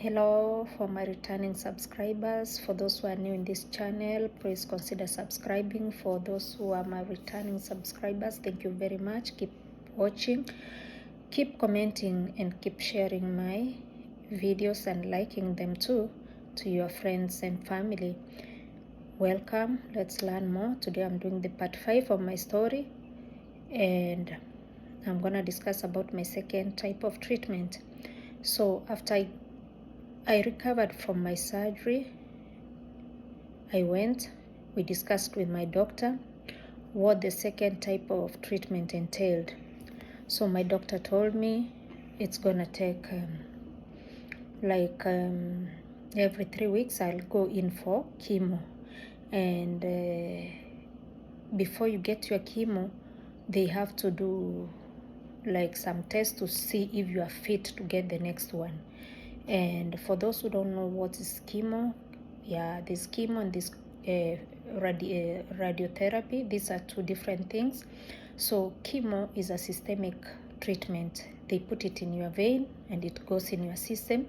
Hello for my returning subscribers. For those who are new in this channel, please consider subscribing. For those who are my returning subscribers, thank you very much. Keep watching, keep commenting, and keep sharing my videos and liking them too to your friends and family. Welcome. Let's learn more. Today I'm doing the part 5 of my story, and I'm gonna discuss about my second type of treatment. So after I recovered from my surgery, we discussed with my doctor what the second type of treatment entailed. So my doctor told me it's gonna take every 3 weeks I'll go in for chemo, and before you get your chemo, they have to do like some tests to see if you are fit to get the next one. And for those who don't know what is chemo, this chemo and this radiotherapy, these are two different things. So chemo is a systemic treatment. They put it in your vein and it goes in your system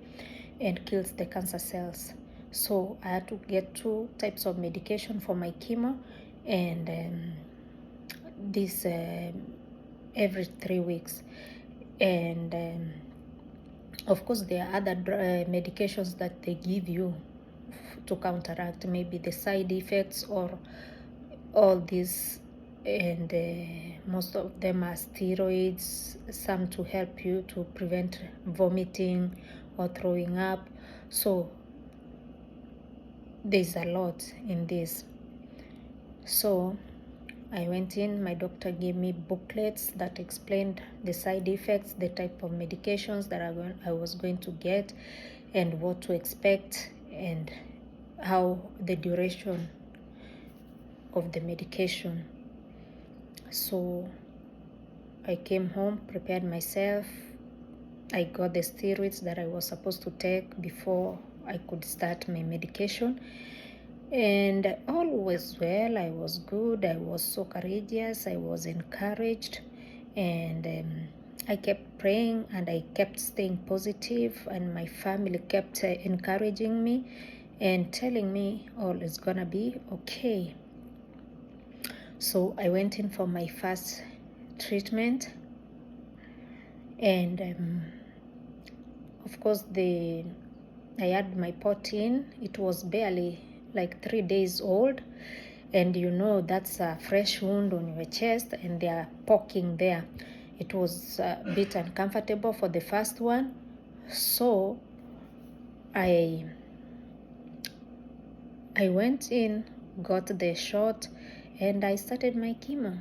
and kills the cancer cells. So I had to get 2 types of medication for my chemo, and this every 3 weeks. And of course, there are other medications that they give you to counteract maybe the side effects or all these, and most of them are steroids, some to help you to prevent vomiting or throwing up. So there's a lot in this. So I went in, my doctor gave me booklets that explained the side effects, the type of medications that I was going to get, and what to expect, and how the duration of the medication. So I came home, prepared myself. I got the steroids that I was supposed to take before I could start my medication. And all was well. I was good. I was so courageous. I was encouraged, and I kept praying, and I kept staying positive, and my family kept encouraging me and telling me all is gonna be okay. So I went in for my first treatment, and of course I had my pot in. It was barely like 3 days old, and you know that's a fresh wound on your chest and they are poking there. It was a bit uncomfortable for the first one, so I went in, got the shot, and I started my chemo.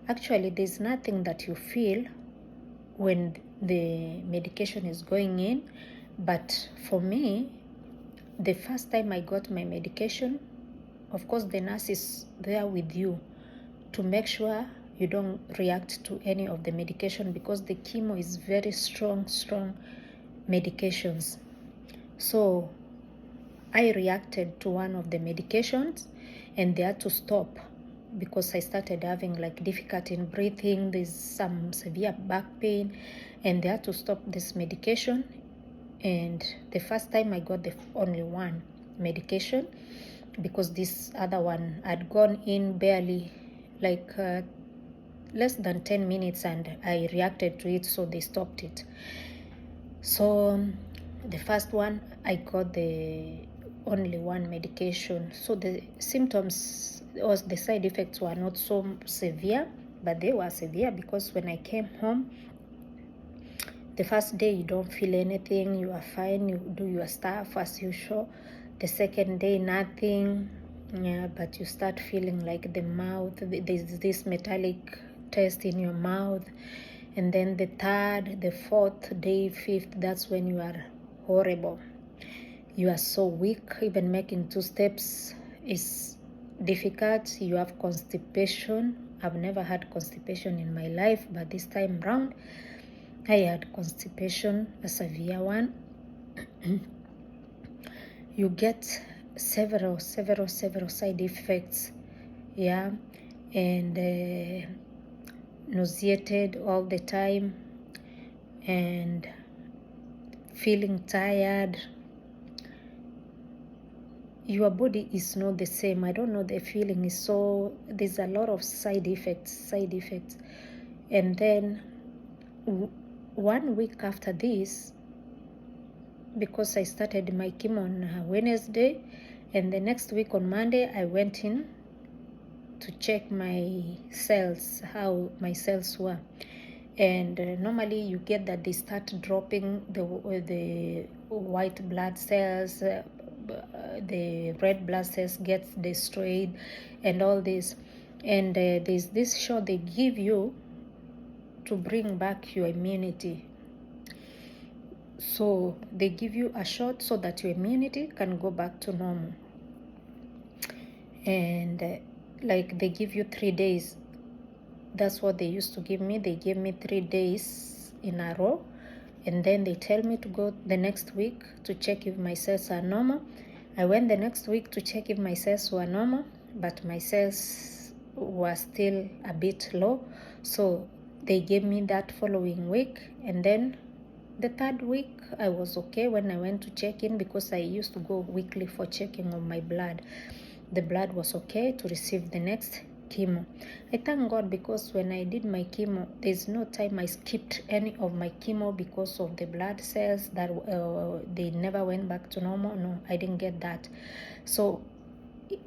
Actually, there's nothing that you feel when the medication is going in, but for me, the first time I got my medication, of course the nurse is there with you to make sure you don't react to any of the medication, because the chemo is very strong medications. So I reacted to one of the medications and they had to stop because I started having like difficulty in breathing. There's some severe back pain, and they had to stop this medication. And the first time I got the only one medication, because this other one had gone in barely like less than 10 minutes and I reacted to it, so they stopped it. So the first one, I got the only one medication. So the symptoms or the side effects were not so severe, but they were severe because when I came home, the first day you don't feel anything, you are fine, you do your stuff as usual. The second day, nothing, but you start feeling like the mouth, there's this metallic taste in your mouth. And then the third, the fourth day, fifth, that's when you are horrible. You are so weak, even making 2 steps is difficult. You have constipation. I've never had constipation in my life, but this time round, I had constipation, a severe one. You get several side effects, and nauseated all the time, and feeling tired. Your body is not the same. I don't know, the feeling is so, there's a lot of side effects. And then 1 week after this, because I started my chemo on Wednesday, and the next week on Monday I went in to check my cells, how my cells were. And normally you get that they start dropping, the white blood cells, the red blood cells gets destroyed and all this. And there's this shot they give you to bring back your immunity. So they give you a shot so that your immunity can go back to normal. And like they give you 3 days. That's what they used to give me. They gave me 3 days in a row. And then they tell me to go the next week to check if my cells are normal. I went the next week to check if my cells were normal, but my cells were still a bit low. So they gave me that following week. And then the 3rd week, I was okay when I went to check in, because I used to go weekly for checking of my blood. The blood was okay to receive the next chemo. I thank God, because when I did my chemo, there's no time I skipped any of my chemo because of the blood cells that they never went back to normal. No, I didn't get that. So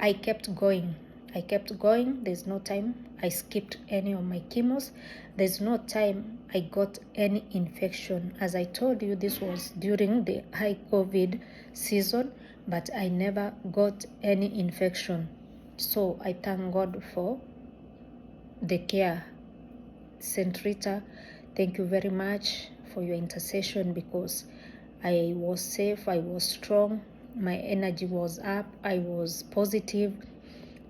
I kept going. There's no time I skipped any of my chemos. There's no time I got any infection. As I told you, this was during the high COVID season, but I never got any infection. So I thank God for the care. Saint Rita, thank you very much for your intercession, because I was safe, I was strong, my energy was up, I was positive,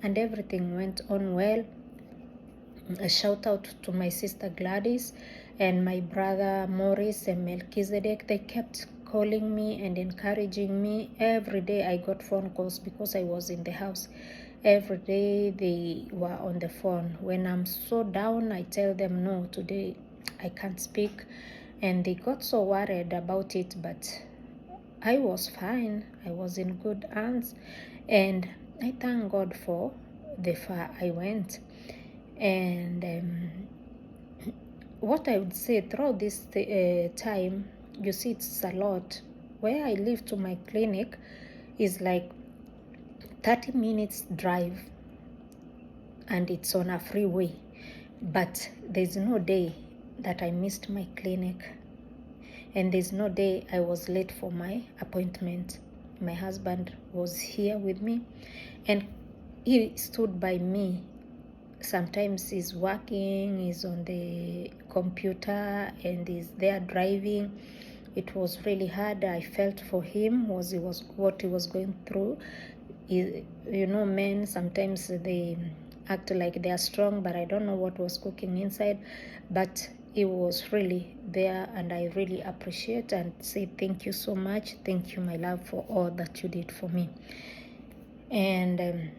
and everything went on well. A shout out to my sister Gladys and my brother Morris and Melchizedek. They kept calling me and encouraging me. Every day I got phone calls because I was in the house. Every day they were on the phone. When I'm so down, I tell them, no, today I can't speak. And they got so worried about it, but I was fine. I was in good hands. And I thank God for the far I went. And what I would say throughout this time, you see, it's a lot. Where I live to my clinic is like 30 minutes drive, and it's on a freeway. But there's no day that I missed my clinic, and there's no day I was late for my appointment. My husband was here with me, and he stood by me. Sometimes he's working, he's on the computer, and he's there driving. It was really hard. I felt for him, what he was going through. Men, sometimes they act like they are strong, but I don't know what was cooking inside. But he was really there, and I really appreciate and say thank you so much. Thank you, my love, for all that you did for me. And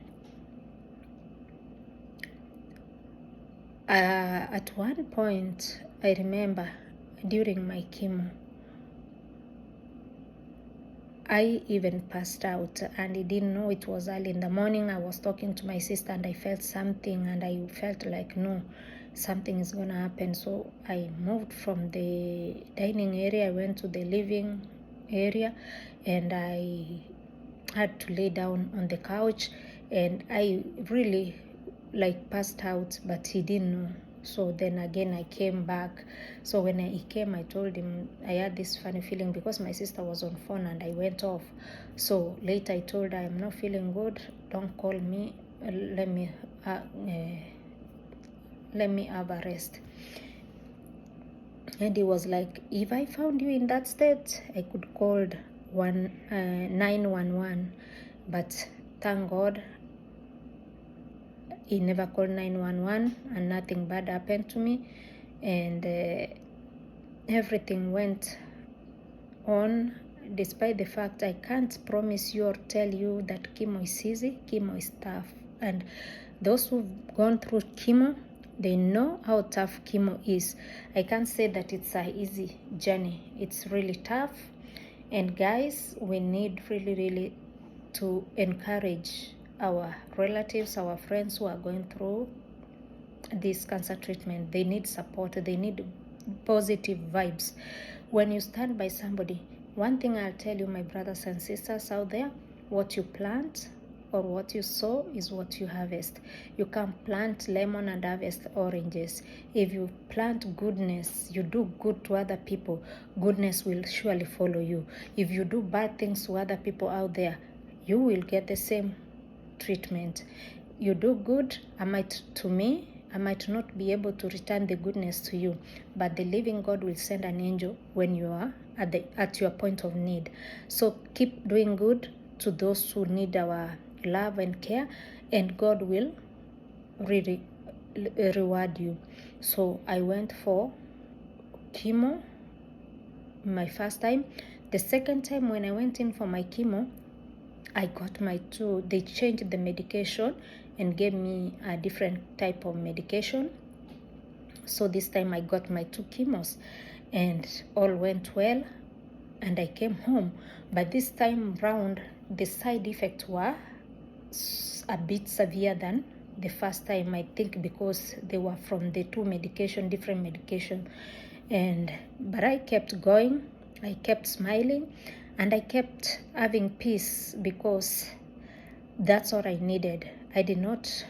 at one point, I remember during my chemo, I even passed out, and I didn't know. It was early in the morning. I was talking to my sister, and I felt something, and I felt like, no, something is going to happen. So I moved from the dining area. I went to the living area, and I had to lay down on the couch, and I really passed out, but he didn't know. So then again I came back. So when he came, I told him I had this funny feeling, because my sister was on phone and I went off. So later I told her, I'm not feeling good, don't call me, let me have a rest. And he was like, if I found you in that state, I could call 911. But thank God he never called 911, and nothing bad happened to me. And everything went on, despite the fact I can't promise you or tell you that chemo is easy. Chemo is tough, and those who've gone through chemo, they know how tough chemo is. I can't say that it's an easy journey. It's really tough, And guys, we need really to encourage our relatives, our friends who are going through this cancer treatment. They need support, they need positive vibes. When you stand by somebody, one thing I'll tell you, my brothers and sisters out there, what you plant or what you sow is what you harvest. You can't plant lemon and harvest oranges. If you plant goodness, you do good to other people, goodness will surely follow you. If you do bad things to other people out there, you will get the same treatment. You do good, I might not be able to return the goodness to you, but the living God will send an angel when you are at your point of need. So keep doing good to those who need our love and care, and God will really reward you. So I went for chemo my first time. The second time when I went in for my chemo, I got they changed the medication and gave me a different type of medication. So this time I got my 2 chemos and all went well, and I came home. But this time round, the side effects were a bit severe than the first time, I think, because they were from the 2 different medication. But I kept going, I kept smiling, and I kept having peace, because that's what I needed. I did not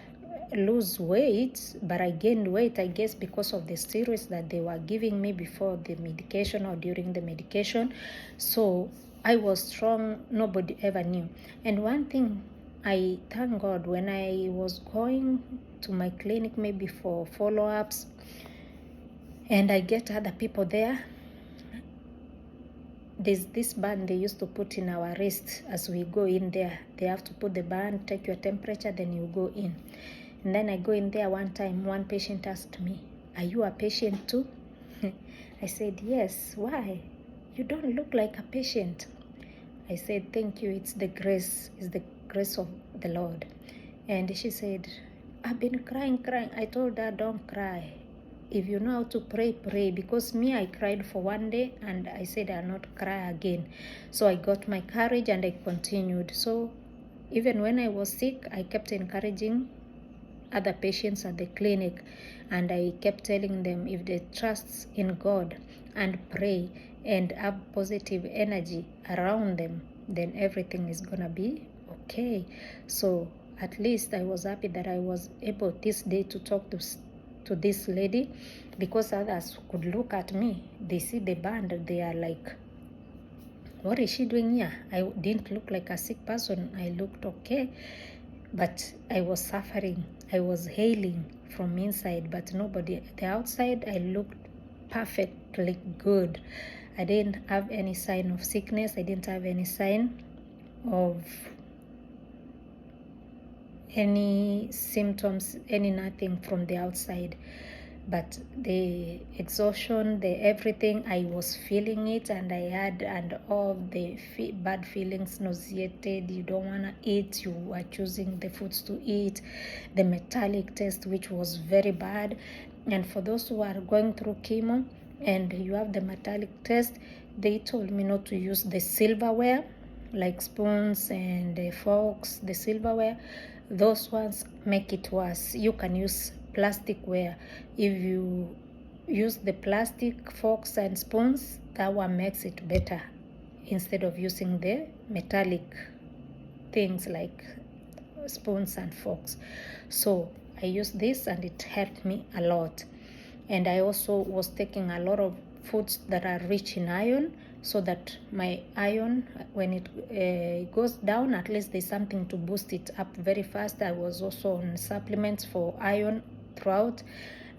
lose weight, but I gained weight, I guess, because of the steroids that they were giving me before the medication or during the medication. So I was strong, nobody ever knew. And one thing, I thank God, when I was going to my clinic maybe for follow-ups, and I get other people there, there's this band they used to put in our wrist as we go in there. They have to put the band, take your temperature, then you go in. And then I go in there one time, one patient asked me, "Are you a patient too?" I said, "Yes." "Why? You don't look like a patient." I said, "Thank you, it's the grace of the Lord." And she said, "I've been crying. I told her, "Don't cry. If you know how to pray, pray." Because me, I cried for one day and I said I'll not cry again. So I got my courage and I continued. So even when I was sick, I kept encouraging other patients at the clinic, and I kept telling them, if they trust in God and pray and have positive energy around them, then everything is gonna be okay. So at least I was happy that I was able this day to talk to this lady, because others could look at me, they see the band, they are like, "What is she doing here?" I didn't look like a sick person, I looked okay, but I was suffering. I was healing from inside, but nobody, the outside, I looked perfectly good. I didn't have any sign of sickness, I didn't have any sign of any symptoms, any nothing from the outside. But the exhaustion, the everything, I was feeling it, and I had, and all the bad feelings, nauseated, you don't want to eat, you are choosing the foods to eat, the metallic taste, which was very bad. And for those who are going through chemo and you have the metallic taste, they told me not to use the silverware, like spoons and forks, the silverware. Those ones make it worse. You can use plasticware. If you use the plastic forks and spoons, that one makes it better, instead of using the metallic things like spoons and forks. So I used this and it helped me a lot. And I also was taking a lot of foods that are rich in iron, so that my iron, when it goes down, at least there's something to boost it up very fast. I was also on supplements for iron throughout,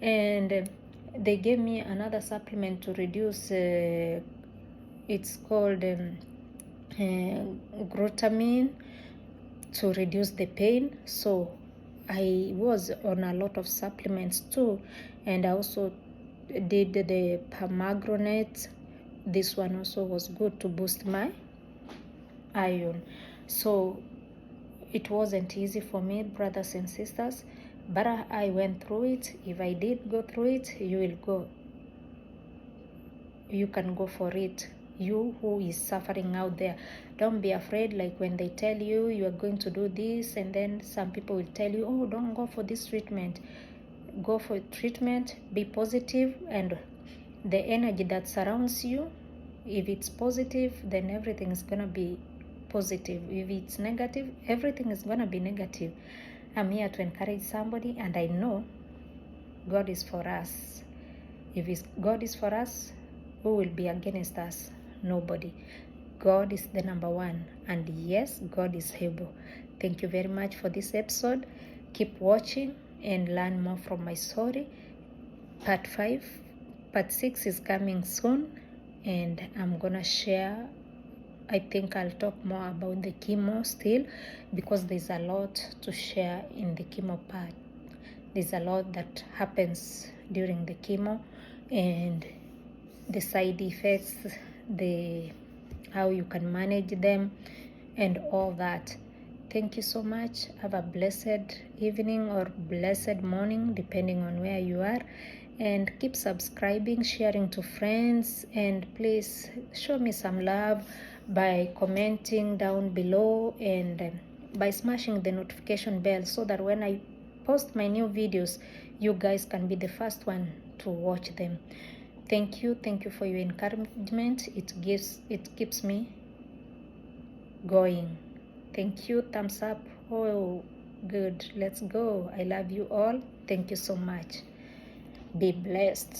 and they gave me another supplement to reduce, it's called glutamine, to reduce the pain. So I was on a lot of supplements too, and I also did the pomegranate. This one also was good to boost my iron. So it wasn't easy for me, brothers and sisters, but I went through it. If I did go through it, you can go for it you who is suffering out there. Don't be afraid, like when they tell you you are going to do this, and then some people will tell you, oh, don't go for this treatment. Go for treatment, be positive, and the energy that surrounds you, if it's positive, then everything is gonna be positive. If it's negative, everything is gonna be negative. I'm here to encourage somebody, and I know God is for us. If God is for us, who will be against us? Nobody. God is the number one, and yes, God is able. Thank you very much for this episode. Keep watching and learn more from my story. Part 5, part 6 is coming soon, and I'm gonna share, I think I'll talk more about the chemo still, because there's a lot to share in the chemo part. There's a lot that happens during the chemo, and the side effects, how you can manage them, and all that. Thank you so much. Have a blessed evening or blessed morning, depending on where you are. And keep subscribing, sharing to friends, and please show me some love by commenting down below, and by smashing the notification bell, so that when I post my new videos, you guys can be the first one to watch them. Thank you for your encouragement. It keeps me going. Thank you. Thumbs up. Oh, good. Let's go. I love you all. Thank you so much. Be blessed.